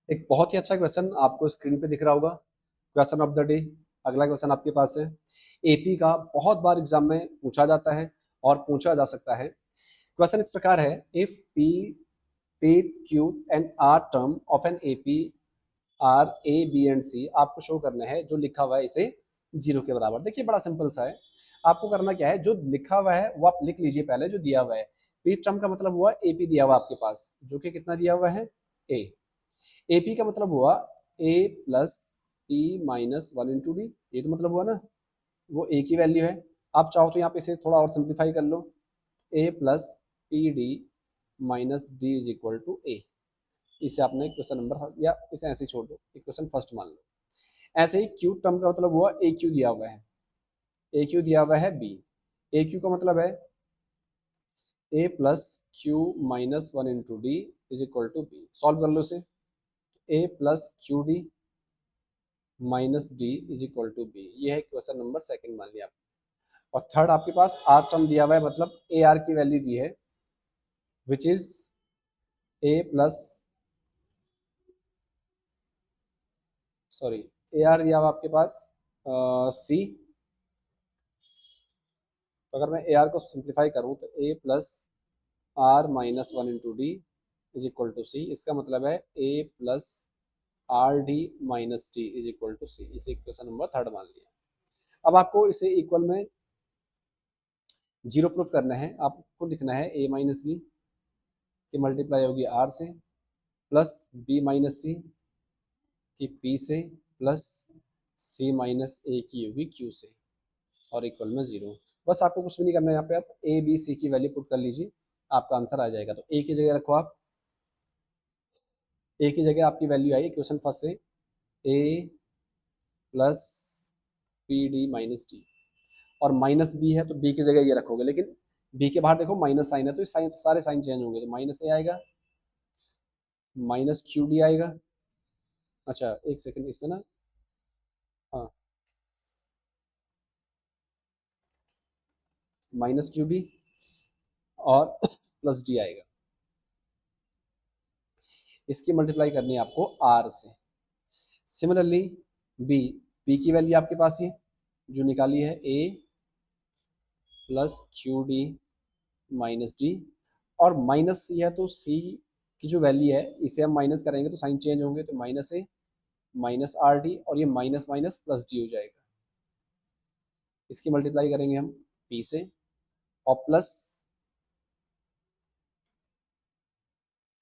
एक बहुत ही अच्छा क्वेश्चन आपको स्क्रीन पे दिख रहा होगा, क्वेश्चन ऑफ द डे। अगला क्वेश्चन आपके पास है, एपी का बहुत बार एग्जाम में पूछा जाता है और पूछा जा सकता है। क्वेश्चन इस प्रकार है, if p, p, q and r term of an AP are a b and c, आपको शो करना है जो लिखा हुआ है इसे 0 के बराबर। देखिए बड़ा सिंपल सा है, आपको करना क्या है, जो लिखा हुआ है वो आप लिख लीजिए पहले, जो दिया हुआ है। पी टर्म का मतलब हुआ एपी दिया हुआ आपके पास, जो कि कितना दिया हुआ है, ए। एपी का मतलब हुआ ए प्लस पी माइनस 1 × डी, ये तो मतलब हुआ ना, वो ए की वैल्यू है। आप चाहो तो यहाँ पे इसे थोड़ा और सिंप्लीफाई कर लो, a plus p d minus d is equal to a. इसे आपने क्वेश्चन नंबर, या इसे ऐसे छोड़ दो, क्वेश्चन फर्स्ट मान लो। ऐसे ही क्यू टर्म का मतलब हुआ ए क्यू दिया हुआ है, ए क्यू दिया हुआ है बी। ए क्यू का मतलब है ए plus q minus 1 × d is equal to b. Solve कर लो इसे, a plus q d minus d is equal to b. ये है क्वेश्चन नंबर सेकंड मान लिया आपने। और थर्ड आपके पास आर टर्म दिया हुआ है, मतलब ए आर की वैल्यू दी है, which is a plus, sorry, A R दिया हुआ आपके पास सी। तो अगर मैं ए आर को सिंप्लीफाई करूं तो a plus r minus 1 × d is equal to c. इसका मतलब है ए plus R D minus d is equal to c. इसे इक्वेशन नंबर थर्ड मान लिया। अब आपको इसे इक्वल में 0 प्रूफ करना है। आपको लिखना है ए माइनस बी की मल्टीप्लाई होगी आर से, प्लस बी माइनस सी की पी से, प्लस सी माइनस ए की होगी क्यू से, और इक्वल में 0। बस आपको कुछ भी नहीं करना है, यहाँ पे आप ए बी सी की वैल्यू पुट कर लीजिए, आपका आंसर आ जाएगा। तो ए की जगह रखो आप, ए की जगह आपकी वैल्यू आई क्वेश्चन फर्स्ट से, a plus p d minus D, और माइनस बी है तो बी की जगह ये रखोगे, लेकिन बी के बाहर देखो माइनस साइन है, तो इस साइन, सारे साइन चेंज होंगे, तो माइनस ए आएगा, माइनस क्यू डी आएगा। अच्छा एक सेकंड, इसमें ना, हाँ, माइनस क्यू डी और प्लस डी आएगा। इसकी मल्टीप्लाई करनी है आपको आर से। सिमिलरली बी, बी की वैल्यू आपके पास ही जो निकाली है, ए plus q d minus D, और माइनस सी है तो सी की जो वैल्यू है इसे हम माइनस करेंगे तो साइन चेंज होंगे, तो माइनस ए माइनस आर डी, और ये माइनस माइनस प्लस डी हो जाएगा। इसकी मल्टीप्लाई करेंगे हम पी से, और प्लस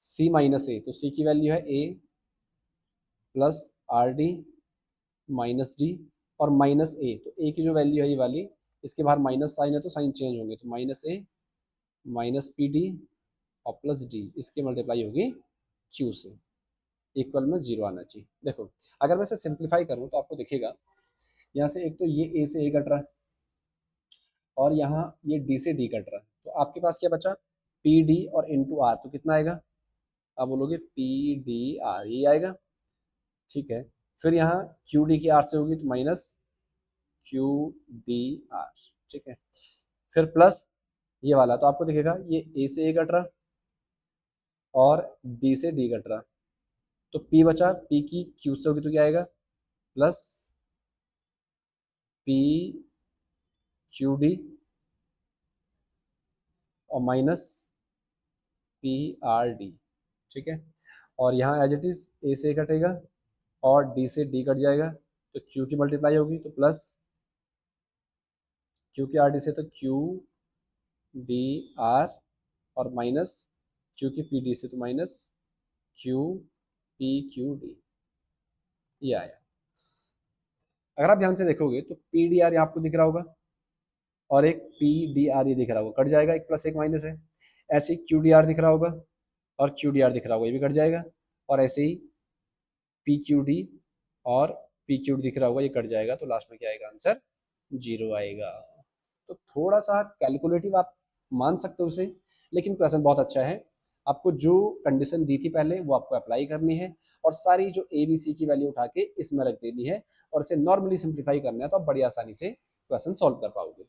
सी माइनस ए, तो सी की वैल्यू है ए plus R D minus D, और माइनस ए, तो ए की जो वैल्यू है ये वाली, इसके बाहर माइनस साइन है तो साइन चेंज होंगे, तो माइनस ए माइनस पी डी और प्लस डी, इसकी मल्टीप्लाई होगी क्यू से, इक्वल में 0 आना चाहिए। देखो अगर मैं इसे सिंप्लीफाई करूं तो आपको दिखेगा, यहाँ से एक तो ये ए से ए कट रहा है, और यहाँ ये डी से डी कट रहा है, तो आपके पास क्या बचा, पी डी और इंटू आर, तो कितना आएगा, आप बोलोगे पी डी आर, ये आएगा, ठीक है। फिर यहाँ क्यू डी की आर से होगी तो माइनस क्यू डी आर, ठीक है। फिर प्लस ये वाला, तो आपको दिखेगा ये ए से ए कट रहा और डी से डी कट रहा, तो पी बचा, पी की क्यू से होगी तो क्या आएगा, प्लस पी क्यू डी और माइनस पी आर डी, ठीक है। और यहाँ एज इट इज ए से कटेगा और डी से डी कट जाएगा, तो क्यू की मल्टीप्लाई होगी तो प्लस क्यू की आर डी से, तो क्यू डी आर, और माइनस क्यू की पी डी से, तो minus Q P Q D, ये आया। अगर आप ध्यान से देखोगे तो पी डी आर यहाँ आपको दिख रहा होगा, और एक पी डी आर ये दिख रहा होगा, कट जाएगा, एक प्लस एक माइनस है। ऐसे ही क्यू डी आर दिख रहा होगा और क्यू डी आर दिख रहा होगा, ये भी कट जाएगा, और ऐसे ही पी क्यू डी और पी क्यू डी दिख रहा होगा, ये कट जाएगा, तो लास्ट में क्या आएगा, आंसर 0 आएगा। तो थोड़ा सा कैलकुलेटिव आप मान सकते हो उसे, लेकिन क्वेश्चन बहुत अच्छा है। आपको जो कंडीशन दी थी पहले वो आपको अप्लाई करनी है, और सारी जो ए बी सी की वैल्यू उठा के इसमें रख देनी है, और इसे नॉर्मली सिंप्लीफाई करना है, तो आप बड़ी आसानी से क्वेश्चन सॉल्व कर पाओगे।